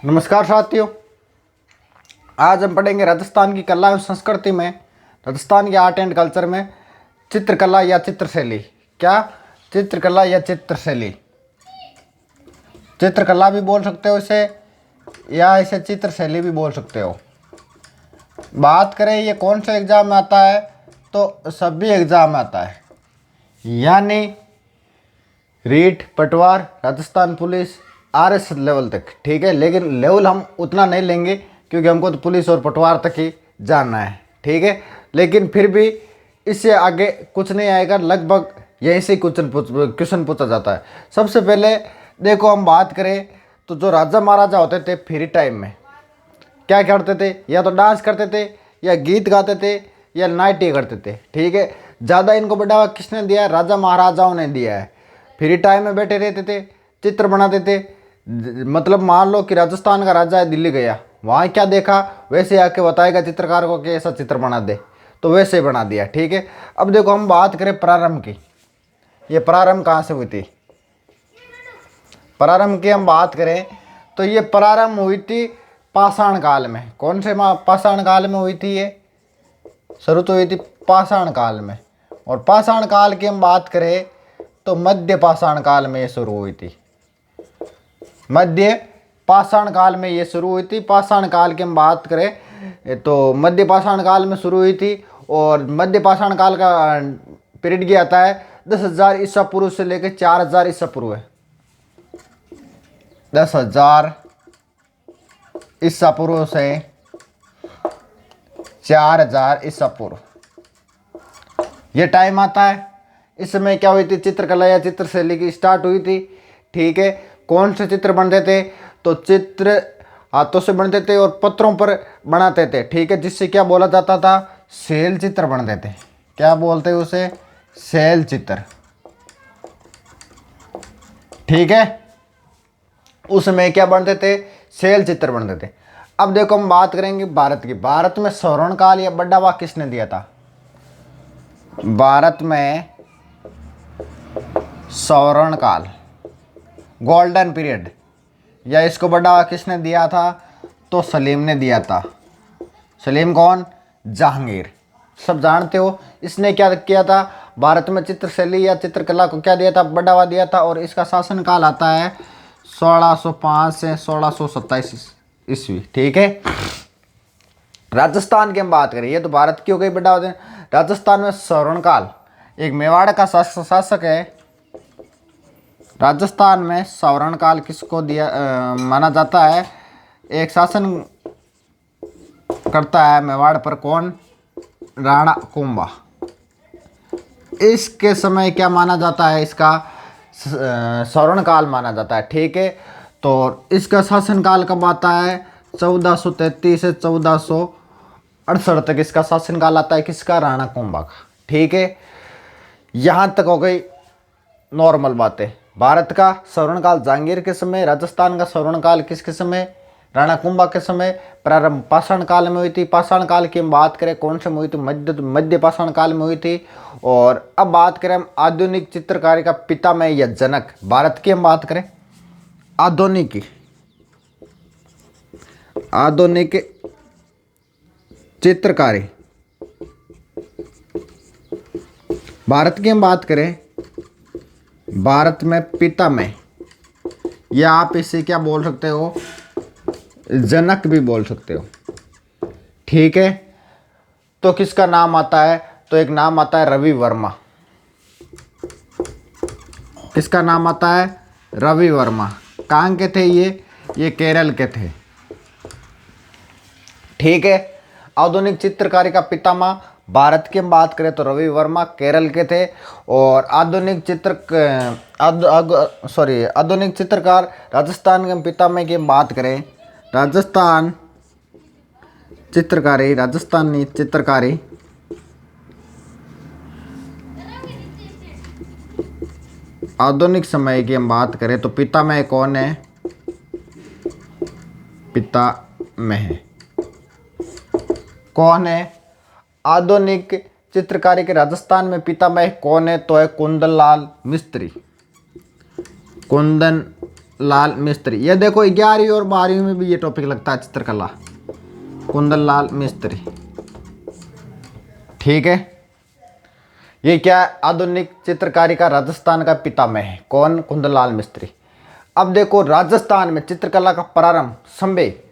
नमस्कार साथियों। आज हम पढ़ेंगे राजस्थान की कला एवं संस्कृति में, राजस्थान के आर्ट एंड कल्चर में चित्रकला या चित्रशैली। क्या? चित्रकला या चित्रशैली। चित्रकला भी बोल सकते हो इसे, या इसे चित्रशैली भी बोल सकते हो। बात करें ये कौन से एग्जाम में आता है, तो सभी एग्जाम में आता है, यानी रीट, पटवार, राजस्थान पुलिस, आरएस लेवल तक। ठीक है, लेकिन लेवल हम उतना नहीं लेंगे क्योंकि हमको तो पुलिस और पटवार तक ही जानना है। ठीक है, लेकिन फिर भी इससे आगे कुछ नहीं आएगा, लगभग यहीं से क्वेश्चन पूछा जाता है। सबसे पहले देखो, हम बात करें तो जो राजा महाराजा होते थे फ्री टाइम में क्या करते थे, या तो डांस करते थे, या गीत गाते थे, या नाट्य करते थे। ठीक है, ज़्यादा इनको बढ़ावा किसने दिया है? राजा महाराजाओं ने दिया है। फ्री टाइम में बैठे रहते थे, चित्र बनाते थे। मतलब मान लो कि राजस्थान का राजा है, दिल्ली गया, वहाँ क्या देखा वैसे आके बताएगा चित्रकार को कि ऐसा चित्र बना दे, तो वैसे ही बना दिया। ठीक है, अब देखो हम बात करें प्रारंभ की। ये प्रारंभ कहाँ से हुई थी? प्रारंभ की हम बात करें तो ये प्रारंभ हुई थी पाषाण काल में। कौन से पाषाण काल में हुई थी? ये शुरू तो हुई थी पाषाण काल में। और पाषाण काल की हम बात करें तो मध्य पाषाण काल में ये शुरू हुई थी। मध्य पाषाण काल में ये शुरू हुई थी। पाषाण काल की हम बात करें तो मध्य पाषाण काल में शुरू हुई थी। और मध्य पाषाण काल का पीरियड ये आता है 10,000 ईसा पूर्व से लेकर 4,000 ईसा पूर्व है। 10,000 ईसा पूर्व से 4,000 ईसा पूर्व ये टाइम आता है। इस समय क्या हुई थी? चित्रकला या चित्रशैली की स्टार्ट हुई थी। ठीक है, कौन से चित्र बनते थे? तो चित्र हाथों से बनते थे और पत्रों पर बनाते थे। ठीक है, जिससे क्या बोला जाता था? शैल चित्र बनते थे। क्या बोलते हैं उसे? शैल चित्र। ठीक है, उसमें क्या बनते थे? शैल चित्र बनते थे। अब देखो हम बात करेंगे भारत की। भारत में स्वर्ण काल या बढ़ावा किसने दिया था? भारत में स्वर्ण काल, गोल्डन पीरियड, या इसको बढ़ावा किसने दिया था? तो सलीम ने दिया था। सलीम कौन? जहांगीर। सब जानते हो। इसने क्या किया था? भारत में चित्रशैली या चित्रकला को क्या दिया था? बढ़ावा दिया था। और इसका शासनकाल आता है 1605 से 1627 ईस्वी। ठीक है, राजस्थान की हम बात करें, ये तो भारत की हो गई बढ़ावा दें। राजस्थान में स्वर्णकाल, एक मेवाड़ का शासक है। राजस्थान में स्वर्णकाल किसको दिया माना जाता है? एक शासन करता है मेवाड़ पर, कौन? राणा कुंभा। इसके समय क्या माना जाता है? इसका स्वर्णकाल माना जाता है। ठीक है, तो इसका शासनकाल कब आता है? 1433 से 1468 तक इसका शासनकाल आता है। किसका? राणा कुंभा का। ठीक है, यहाँ तक हो गई नॉर्मल बातें। भारत का स्वर्णकाल जहांगीर के समय, राजस्थान का स्वर्णकाल किसके समय? राणा कुंभा के समय। प्रारंभ पाषाण काल में हुई थी। पाषाण काल की हम बात करें कौन से में हुई थी? मध्य पाषाण काल में हुई थी। और अब बात करें हम आधुनिक चित्रकारी का पितामह या जनक, भारत की हम बात करें आधुनिक चित्रकारी, भारत की हम बात करें, भारत में पितामह, या आप इसे क्या बोल सकते हो? जनक भी बोल सकते हो। ठीक है, तो किसका नाम आता है? तो एक नाम आता है रवि वर्मा। किसका नाम आता है? रवि वर्मा। कहाँ के थे ये केरल के थे। ठीक है, आधुनिक चित्रकारी का पितामह भारत की हम बात करें तो रवि वर्मा केरल के थे। और आधुनिक चित्रकार राजस्थान के पितामह की बात करें, राजस्थानी चित्रकारी आधुनिक समय की हम बात करें तो पितामह कौन है? पितामह कौन है? आधुनिक चित्रकारी के राजस्थान में पितामह कौन है? तो है कुंदन लाल मिस्त्री। कुंदन लाल मिस्त्री। ये देखो 11वीं और 12वीं में भी ये टॉपिक लगता है चित्रकला, कुंदन लाल मिस्त्री। ठीक है, ये क्या है, आधुनिक चित्रकारी का राजस्थान का पितामह है कौन, कुंदन लाल मिस्त्री। अब देखो राजस्थान में चित्रकला का प्रारंभ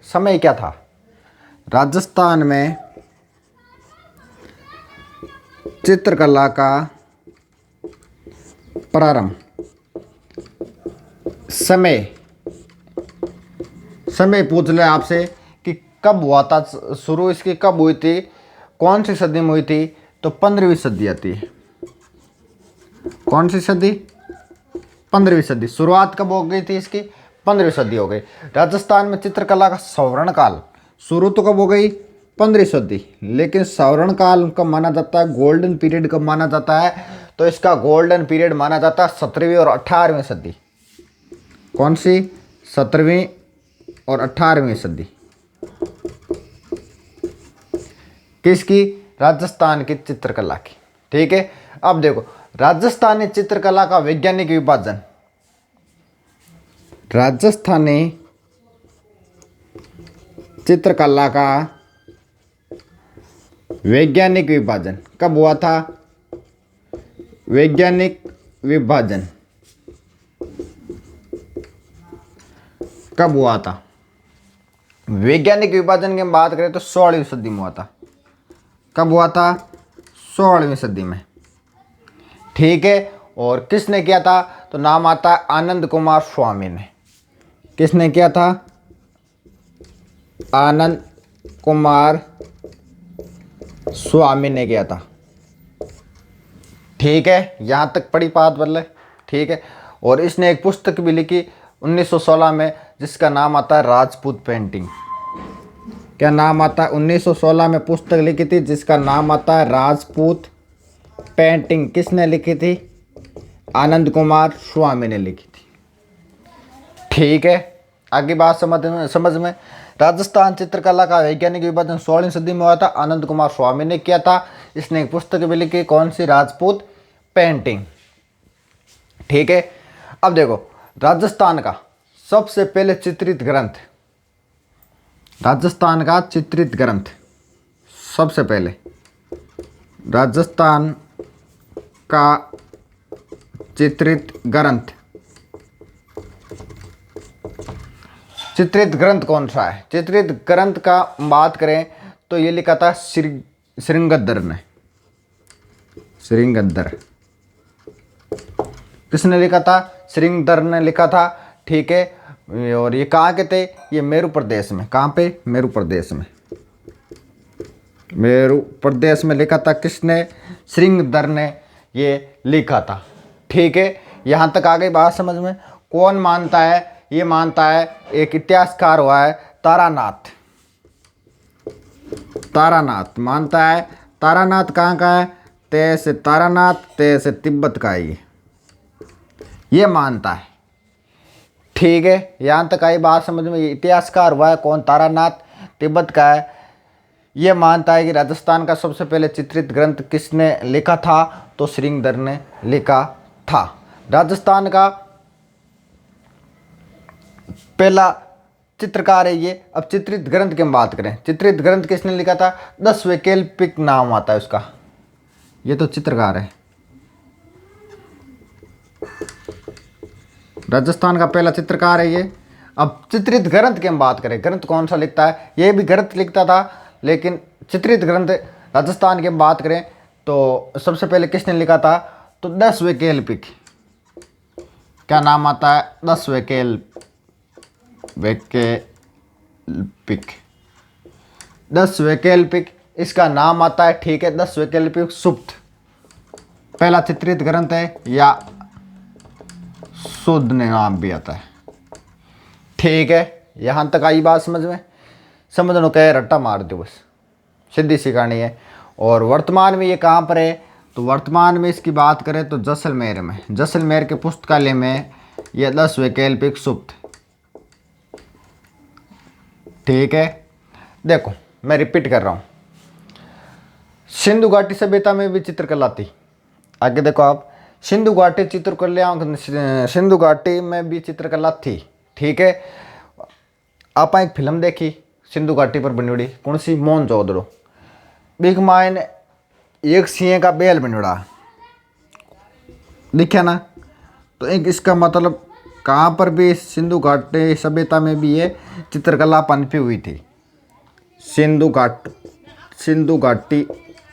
समय क्या था। राजस्थान में चित्रकला का प्रारंभ समय पूछ ले आपसे कि कब हुआ था, शुरू इसकी कब हुई थी, कौन सी सदी में हुई थी, तो 15वीं सदी आती है। कौन सी सदी, 15वीं सदी। शुरुआत कब हो गई थी इसकी, 15वीं सदी हो गई। राजस्थान में चित्रकला का स्वर्ण काल शुरू तो कब हो गई, 15वीं सदी, लेकिन स्वर्ण काल कब माना जाता है, गोल्डन पीरियड कब माना जाता है, तो इसका गोल्डन पीरियड माना जाता है 17वीं और 18वीं सदी। कौन सी, 17वीं और 18वीं सदी। किसकी, राजस्थान की चित्रकला की। ठीक है, अब देखो राजस्थानी चित्रकला का वैज्ञानिक विभाजन, राजस्थानी चित्रकला का वैज्ञानिक विभाजन कब हुआ था, वैज्ञानिक विभाजन कब हुआ था। वैज्ञानिक विभाजन की बात करें तो 16वीं सदी में हुआ था। कब हुआ था, 16वीं सदी में। ठीक है, और किसने किया था, तो नाम आता है आनंद कुमार स्वामी ने। किसने किया था, आनंद कुमार स्वामी ने किया था। ठीक है, यहाँ तक पढ़ी बात बदले। ठीक है, और इसने एक पुस्तक भी लिखी 1916 में जिसका नाम आता है राजपूत पेंटिंग। क्या नाम आता है, 1916 में पुस्तक लिखी थी जिसका नाम आता है राजपूत पेंटिंग। किसने लिखी थी, आनंद कुमार स्वामी ने लिखी थी। ठीक है, आगे बात समझ में। राजस्थान चित्रकला का वैज्ञानिक विभाजन 16वीं सदी में हुआ था, आनंद कुमार स्वामी ने किया था। इसने एक पुस्तक भी लिखी, कौन सी, राजपूत पेंटिंग। ठीक है, अब देखो राजस्थान का सबसे पहले चित्रित ग्रंथ, राजस्थान का चित्रित ग्रंथ सबसे पहले, राजस्थान का चित्रित ग्रंथ, चित्रित ग्रंथ कौन सा है। चित्रित ग्रंथ का बात करें तो ये लिखा था श्रृंगद्दर ने। श्रृंगद्दर किसने लिखा था, श्रृंगद्दर ने लिखा था। ठीक है, और ये कहाँ के थे, ये मेरू प्रदेश में। कहाँ पे, मेरू प्रदेश में। मेरू प्रदेश में लिखा था किसने, श्रृंगद्दर ने ये लिखा था। ठीक है, यहाँ तक आ गई बात समझ में। कौन मानता है, ये मानता है एक इतिहासकार हुआ है तारानाथ। तारानाथ मानता है। तारानाथ कहाँ का है, तैसे तारानाथ, तैसे तिब्बत का है ये मानता है। ठीक है, यहाँ तक आई बात समझ में। इतिहासकार हुआ है कौन, तारानाथ, तिब्बत का है। ये मानता है कि राजस्थान का सबसे पहले चित्रित ग्रंथ किसने लिखा था, तो श्रृंगद्दर ने लिखा था। राजस्थान का पहला चित्रकार है ये। अब चित्रित ग्रंथ की हम बात करें, चित्रित ग्रंथ किसने लिखा था, 10 वैकल्पिक नाम आता है उसका। ये तो चित्रकार है, राजस्थान का पहला चित्रकार है ये। अब चित्रित ग्रंथ की हम बात करें, ग्रंथ कौन सा लिखता है, ये भी ग्रंथ लिखता था, लेकिन चित्रित ग्रंथ राजस्थान की हम बात करें तो सबसे पहले किसने लिखा था, तो 10 वैकल्पिक। क्या नाम आता है, 10 वैकल्पिक, 10 वैकल्पिक इसका नाम आता है। ठीक है, 10 वैकल्पिक सुप्त पहला चित्रित ग्रंथ है, या शुद्ध नाम भी आता है। ठीक है, यहाँ तक आई बात समझ में। समझ लो, कह रट्टा मार दो बस, सीधी सी कहानी है। और वर्तमान में ये कहाँ पर है, तो वर्तमान में इसकी बात करें तो जैसलमेर में, जैसलमेर के पुस्तकालय में ये 10 वैकल्पिक सुप्त। ठीक है, देखो मैं रिपीट कर रहा हूँ, सिंधु घाटी सभ्यता में भी चित्रकला थी। आगे देखो आप, सिंधु घाटी चित्रकला, सिंधु घाटी में भी चित्रकला थी। ठीक है। आप एक फिल्म देखी सिंधु घाटी पर बनी कौन सी, मोहनजोदड़ो। बिग माइन एक सिंह का बेल बनोड़ा दिखा ना। तो एक इसका मतलब कहाँ पर भी सिंधु घाटी सभ्यता में भी ये चित्रकला पनपी हुई थी। सिंधु घाटी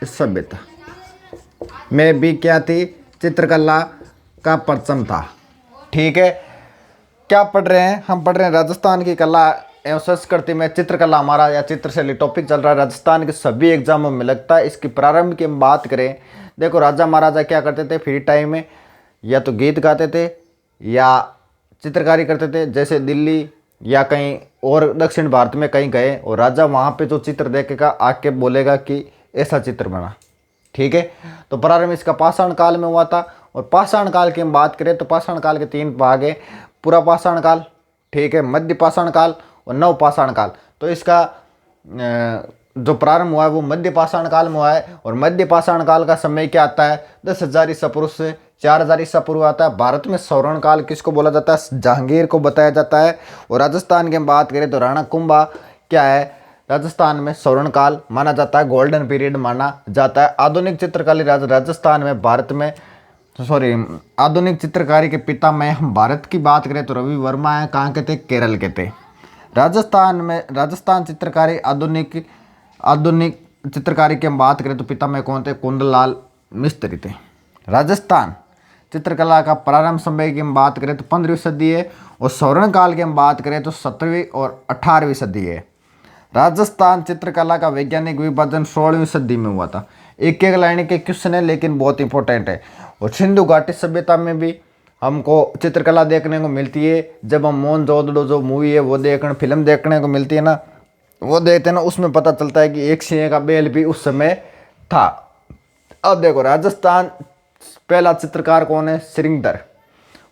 सभ्यता में भी क्या थी, चित्रकला का परचम था। ठीक है। क्या पढ़ रहे हैं हम, पढ़ रहे हैं राजस्थान की कला एवं संस्कृति में चित्रकला। हमारा या चित्रशैली टॉपिक चल रहा है, राजस्थान के सभी एग्जामों में लगता है। इसकी प्रारंभ की हम बात करें, देखो राजा महाराजा क्या करते थे फ्री टाइम में, या तो गीत गाते थे या चित्रकारी करते थे। जैसे दिल्ली या कहीं और दक्षिण भारत में कहीं गए और राजा वहाँ पे जो चित्र देखेगा आके बोलेगा कि ऐसा चित्र बना। ठीक है। तो प्रारंभ इसका पाषाण काल में हुआ था। और पाषाण काल की हम बात करें तो पाषाण काल के 3 भाग है, पूरा पाषाण काल, ठीक है, मध्य पाषाण काल और नव पाषाण काल। तो इसका जो प्रारंभ हुआ है वो मध्य पाषाण काल में हुआ है। और मध्य पाषाण काल का समय क्या आता है, 10,000 ईसा पूर्व से 4,000 ईसा पूर्व आता है। भारत में स्वर्ण काल किसको बोला जाता है, जहांगीर को बताया जाता है। और राजस्थान की हम बात करें तो राणा कुंभा क्या है, राजस्थान में स्वर्ण काल माना जाता है, गोल्डन पीरियड माना जाता है। आधुनिक चित्रकारी राजस्थान में, भारत में, सॉरी, आधुनिक चित्रकारी के पिता में हम भारत की बात करें तो रवि वर्मा है। कहाँ के थे, केरल के थे। राजस्थान चित्रकारी आधुनिक चित्रकारी की हम बात करें तो पिता में कौन थे, कुंदलाल मिस्त्री थे। राजस्थान चित्रकला का प्रारंभ समय की हम बात करें तो 15वीं सदी है। और स्वर्ण काल की हम बात करें तो 17वीं और 18वीं सदी है। राजस्थान चित्रकला का वैज्ञानिक विभाजन 16वीं सदी में हुआ था। एक एक लाइन के क्वेश्चन है लेकिन बहुत इंपॉर्टेंट है। और सिंधु घाटी सभ्यता में भी हमको चित्रकला देखने को मिलती है। जब हम मोहनजोदड़ो जो मूवी है वो फिल्म देखने को मिलती है ना, वो देखते हैं ना, उसमें पता चलता है कि एक सिंह का बेल भी उस समय था। अब देखो राजस्थान पहला चित्रकार कौन है, श्रृंगधर,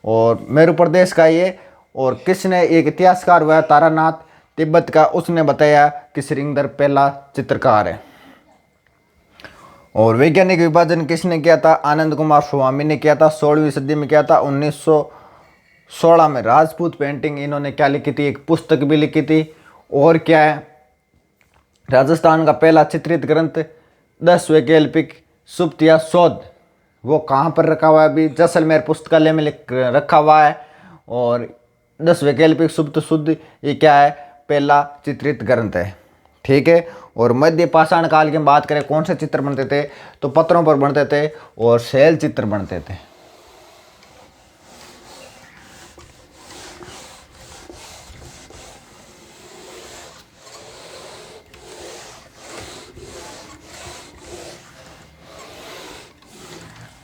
और मेरू प्रदेश का ये। और किसने, एक इतिहासकार हुआ तारानाथ तिब्बत का, उसने बताया कि श्रृंगधर पहला चित्रकार है। और वैज्ञानिक विभाजन किसने किया था, आनंद कुमार स्वामी ने किया था। 16वीं सदी में किया था। 1916 में राजपूत पेंटिंग इन्होंने क्या लिखी थी, एक पुस्तक भी लिखी थी। और क्या है, राजस्थान का पहला चित्रित ग्रंथ 10 वैकल्पिक सुप्त या शोध, वो कहाँ पर रखा हुआ है, अभी जैसलमेर पुस्तकालय में रखा हुआ है। और 10 वैकल्पिक सुप्त शुद्ध ये क्या है, पहला चित्रित ग्रंथ है। ठीक है। और मध्य पाषाण काल की बात करें कौन से चित्र बनते थे, तो पत्थरों पर बनते थे और शैल चित्र बनते थे।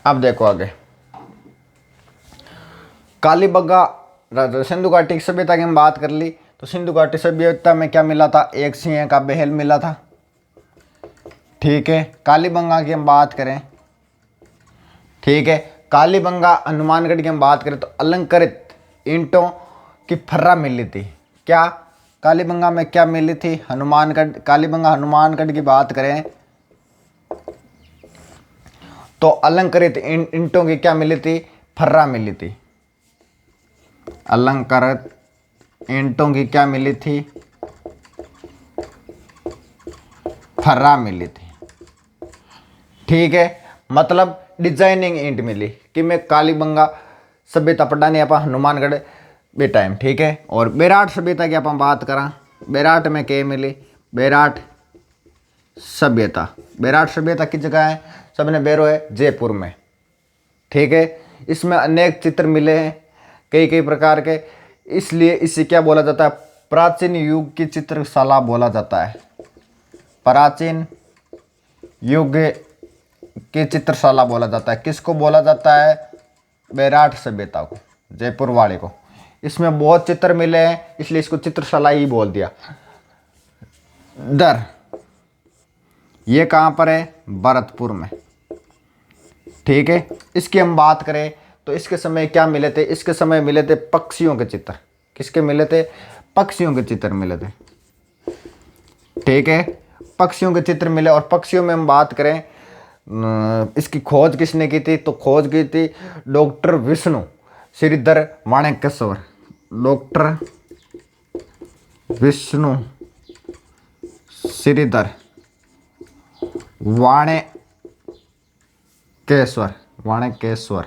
अब देखो आगे, कालीबंगा सिंधु घाटी की सभ्यता की हम बात कर ली। तो सिंधु घाटी सभ्यता में क्या मिला था, एक सिंह का बेल मिला था। ठीक है। कालीबंगा की हम बात करें, ठीक है, कालीबंगा हनुमानगढ़ की हम बात करें तो अलंकृत ईंटों की फर्रा मिली थी। क्या कालीबंगा में क्या मिली थी, हनुमानगढ़, कालीबंगा हनुमानगढ़ की बात करें तो अलंकृत ईंटों की क्या मिली थी, फर्रा मिली थी। अलंकृत ईंटों की क्या मिली थी, फर्रा मिली थी। ठीक है। मतलब डिजाइनिंग ईंट मिली कि मैं कालीबंगा सभ्यता पढ़ाने आप हनुमानगढ़ बे टाइम। ठीक है। और बेराट सभ्यता की आप बात करा, बेराट में क्या मिली, बेराट सभ्यता, बेराट सभ्यता की जगह है, सबने बेरो है जयपुर में। ठीक है। इसमें अनेक चित्र मिले हैं कई कई प्रकार के, इसलिए इसे क्या बोला जाता है, प्राचीन युग की चित्रशाला बोला जाता है। प्राचीन युग की चित्रशाला बोला जाता है। किसको बोला जाता है, बेराट सभ्यता को, जयपुर वाले को। इसमें बहुत चित्र मिले हैं इसलिए इसको चित्रशाला ही बोल दिया। दर ये कहाँ पर है, भरतपुर में। ठीक है। इसकी हम बात करें तो इसके समय क्या मिले थे, इसके समय मिले थे पक्षियों के चित्र। किसके मिले थे, पक्षियों के चित्र मिले थे। ठीक है। पक्षियों के चित्र मिले। और पक्षियों में हम बात करें, इसकी खोज किसने की थी, तो खोज की थी डॉक्टर विष्णु श्रीधर माणिक्येश्वर। डॉक्टर विष्णु श्रीधर वाणिकेश्वर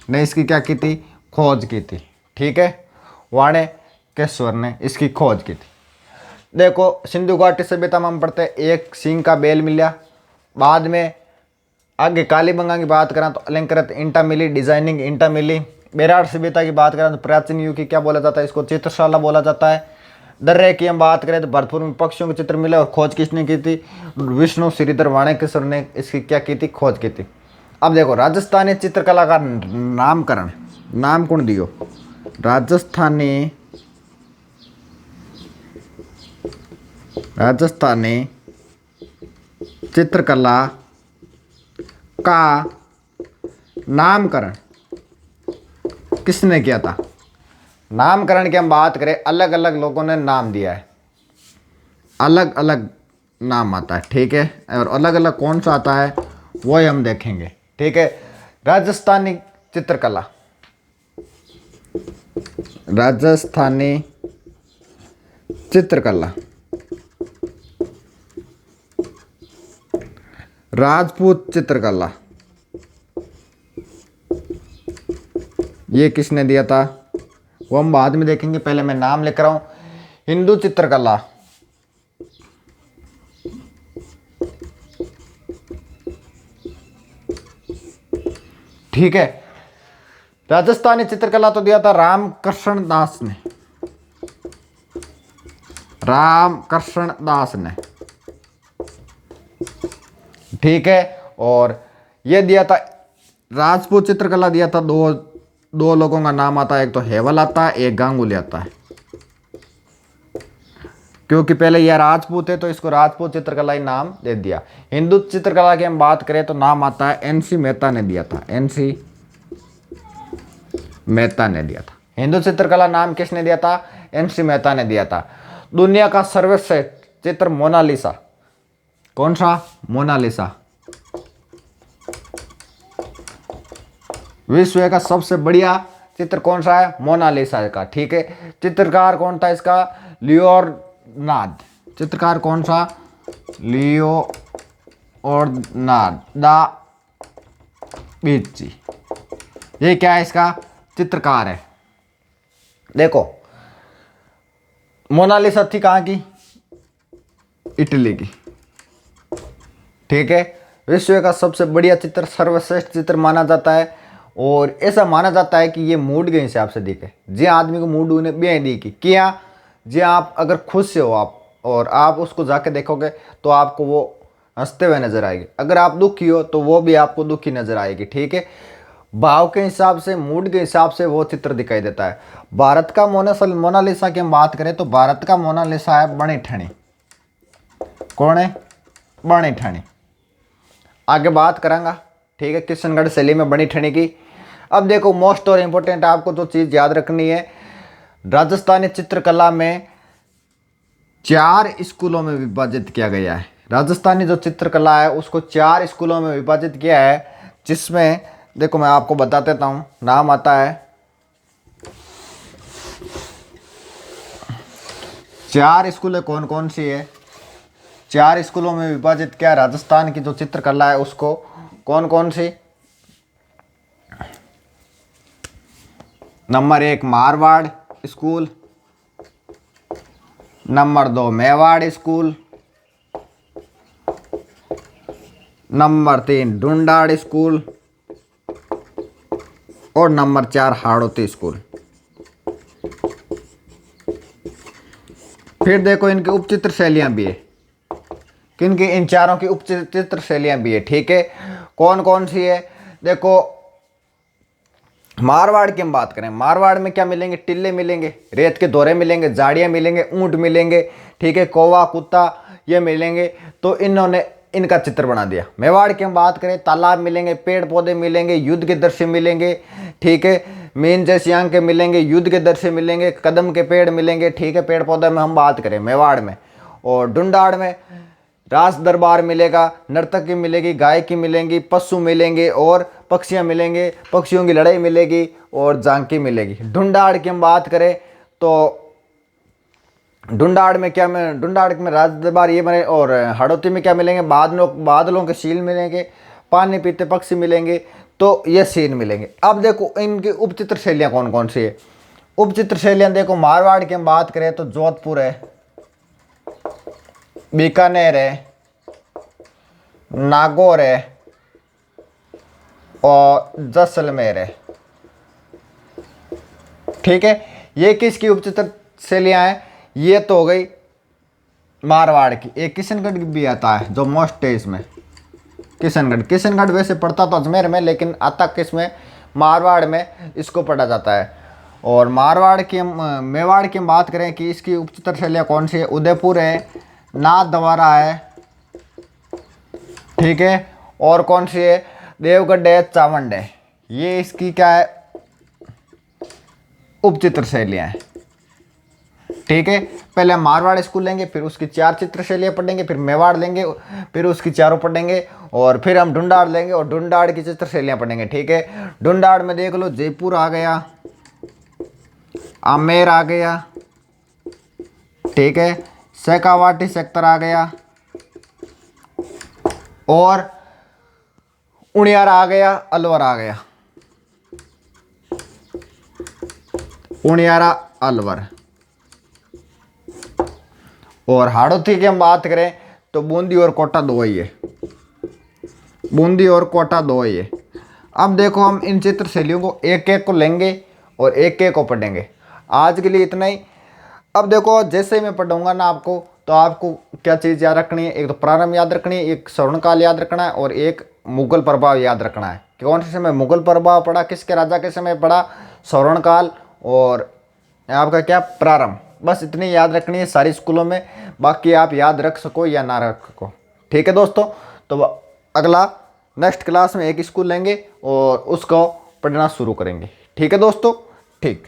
ने इसकी क्या की थी, खोज की थी। ठीक है, वाणिकेश्वर ने इसकी खोज की थी। देखो सिंधु घाटी सभ्यता में हम पढ़ते हैं एक सिंह का बेल मिला। बाद में आगे कालीबंगा की बात करें तो अलंकृत ईंटा मिली, डिजाइनिंग ईंटा मिली। बेरार सभ्यता की बात करें तो प्राचीन युग की क्या बोला जाता है, इसको चित्रशाला बोला जाता है। दर्रे की हम बात करें तो भरतपुर में पक्षियों के चित्र मिले और खोज किसने की थी, विष्णु श्रीधर वाणिकेश्वर ने इसकी क्या की थी, खोज की थी। अब देखो राजस्थानी चित्रकला का नामकरण, नाम कौन दियो, राजस्थानी चित्रकला का नामकरण किसने किया था। नामकरण की हम बात करें, अलग अलग लोगों ने नाम दिया है, अलग अलग नाम आता है। ठीक है, और अलग अलग कौन सा आता है वो ही हम देखेंगे। ठीक है, राजस्थानी चित्रकला, राजस्थानी चित्रकला, राजपूत चित्रकला, ये किसने दिया था वो हम बाद में देखेंगे, पहले मैं नाम लिख रहा हूं। हिंदू चित्रकला, ठीक है, राजस्थानी चित्रकला तो दिया था रामकृष्ण दास ने, रामकृष्ण दास ने। ठीक है, और ये दिया था राजपूत चित्रकला दिया था, दो लोगों का नाम आता है, एक तो हेवल आता है, एक गांगुली आता है। क्योंकि पहले यह राजपूत है तो इसको राजपूत चित्रकला ही नाम दे दिया। हिंदू चित्रकला की हम बात करें तो नाम आता है एनसी मेहता ने दिया था, एनसी मेहता ने दिया था। हिंदू चित्रकला नाम किसने दिया था, एनसी मेहता ने दिया था। दुनिया का सर्वश्रेष्ठ चित्र मोनालिसा, कौन सा, मोनालिसा। विश्व का सबसे बढ़िया चित्र कौन सा है, मोनालिसा का। ठीक है, चित्रकार कौन था इसका, लियोनार्ड। चित्रकार कौन सा, लियोनार्ड दा विंची। ये क्या है, इसका चित्रकार है। देखो मोनालिसा थी कहाँ की, इटली की। ठीक है, विश्व का सबसे बढ़िया चित्र, सर्वश्रेष्ठ चित्र माना जाता है। और ऐसा माना जाता है कि ये मूड के हिसाब से दिखे, जे आदमी को मूड उन्हें ब्याह दी की क्या, जे आप अगर खुश हो आप और आप उसको जाके देखोगे तो आपको वो हंसते हुए नजर आएगी, अगर आप दुखी हो तो वो भी आपको दुखी नजर आएगी। ठीक है, भाव के हिसाब से, मूड के हिसाब से वो चित्र दिखाई देता है। भारत का मोनालिसा की हम बात करें तो भारत का मोनालिसा है बनी ठनी। कौन है, बनी ठनी। आगे बात करेंगे। ठीक है, किशनगढ़ शैली में बनी ठनी की। अब देखो मोस्ट और इम्पोर्टेंट आपको जो चीज़ याद रखनी है, राजस्थानी चित्रकला में 4 स्कूलों में विभाजित किया गया है। राजस्थानी जो चित्रकला है उसको 4 स्कूलों में विभाजित किया है, जिसमें देखो मैं आपको बता देता हूँ, नाम आता है 4 स्कूलें कौन कौन सी है। 4 स्कूलों में विभाजित किया राजस्थान की जो चित्रकला है उसको, कौन कौन सी। Number 1 Marwar school, number 2 Mewar school, number 3 Dhundhar school और नंबर 4 हाड़ौती स्कूल। फिर देखो इनकी उपचित्र शैलियां भी है, किनकी, इन चारों की उपचित्र शैलियां भी है। ठीक है, कौन कौन सी है, देखो मारवाड़ की हम बात करें, मारवाड़ में क्या मिलेंगे, टिल्ले मिलेंगे, रेत के दौरे मिलेंगे, झाड़ियाँ मिलेंगे, ऊंट मिलेंगे। ठीक है, कौवा कुत्ता ये मिलेंगे, तो इन्होंने इनका चित्र बना दिया। मेवाड़ की हम बात करें, तालाब मिलेंगे, पेड़ पौधे मिलेंगे, युद्ध के दृश्य मिलेंगे। ठीक है, मीन जैसी आंखें मिलेंगे, युद्ध के दृश्य मिलेंगे, कदम के पेड़ मिलेंगे। ठीक है, पेड़ पौधे में हम बात करें मेवाड़ में। और ढूंढाड़ में रास दरबार मिलेगा, नर्तकी मिलेगी, गायकी मिलेंगी, पशु मिलेंगे और पक्षियाँ मिलेंगे, पक्षियों की लड़ाई मिलेगी और झांकी मिलेगी। ढूंढाड़ की हम बात करें तो ढूंढाड़ में क्या में ढूंढाड़ में राज दरबार ये बने, और हाड़ौती में क्या मिलेंगे, बादलों के शील मिलेंगे, पानी पीते पक्षी मिलेंगे, तो ये सीन मिलेंगे। अब देखो इनकी उपचित्र शैलियाँ कौन कौन सी है। उपचित्र शैलियाँ देखो, मारवाड़ की हम बात करें तो जोधपुर है, बीकानेर है, नागौर है और जैसलमेर है। ठीक है, ये किसकी उपचित्र शैलियाँ हैं, ये तो हो गई मारवाड़ की। एक किशनगढ़ भी आता है जो मोस्ट है इसमें, किशनगढ़ वैसे पढ़ता तो अजमेर में, लेकिन आता किस में, मारवाड़ में इसको पढ़ा जाता है। और मारवाड़ की मेवाड़ की हम बात करें कि इसकी उपचित्र शैलियाँ कौन सी है, उदयपुर है, नाथद्वारा है, ठीक है, और कौन सी है, देवगढ़ है, चावंड है। ये इसकी क्या है, उपचित्र शैलियाँ हैं। ठीक है, पहले हम मारवाड़ स्कूल लेंगे, फिर उसकी 4 चित्र शैलियाँ पढ़ेंगे, फिर मेवाड़ लेंगे, फिर उसकी चारों पढ़ेंगे, और फिर हम ढूंढाड़ लेंगे और ढूंढाड़ की चित्र शैलियाँ पढ़ेंगे। ठीक है, ढूंढाड़ में देख लो, जयपुर आ गया, आमेर आ गया, ठीक है, शेखावाटी सेक्टर आ गया, और उनियार आ गया, अलवर आ गया, उनियारा अलवर। और हाड़ौती की हम बात करें तो बूंदी और कोटा दो ही है, बूंदी और कोटा दो ही है। अब देखो हम इन चित्र शैलियों को एक एक को लेंगे और एक एक को पढ़ेंगे। आज के लिए इतना ही। अब देखो जैसे ही मैं पढ़ूंगा ना आपको, तो आपको क्या चीज़ याद रखनी है, एक तो प्रारंभ याद रखनी है, एक स्वर्णकाल याद रखना है, और एक मुगल प्रभाव याद रखना है कि कौन से समय मुगल प्रभाव पड़ा, किसके राजा के समय पड़ा, स्वर्णकाल, और आपका क्या प्रारंभ। बस इतनी याद रखनी है सारी स्कूलों में, बाकी आप याद रख सको या ना रख सको। ठीक है दोस्तों, तो अगला नेक्स्ट क्लास में एक स्कूल लेंगे और उसको पढ़ना शुरू करेंगे। ठीक है दोस्तों, ठीक।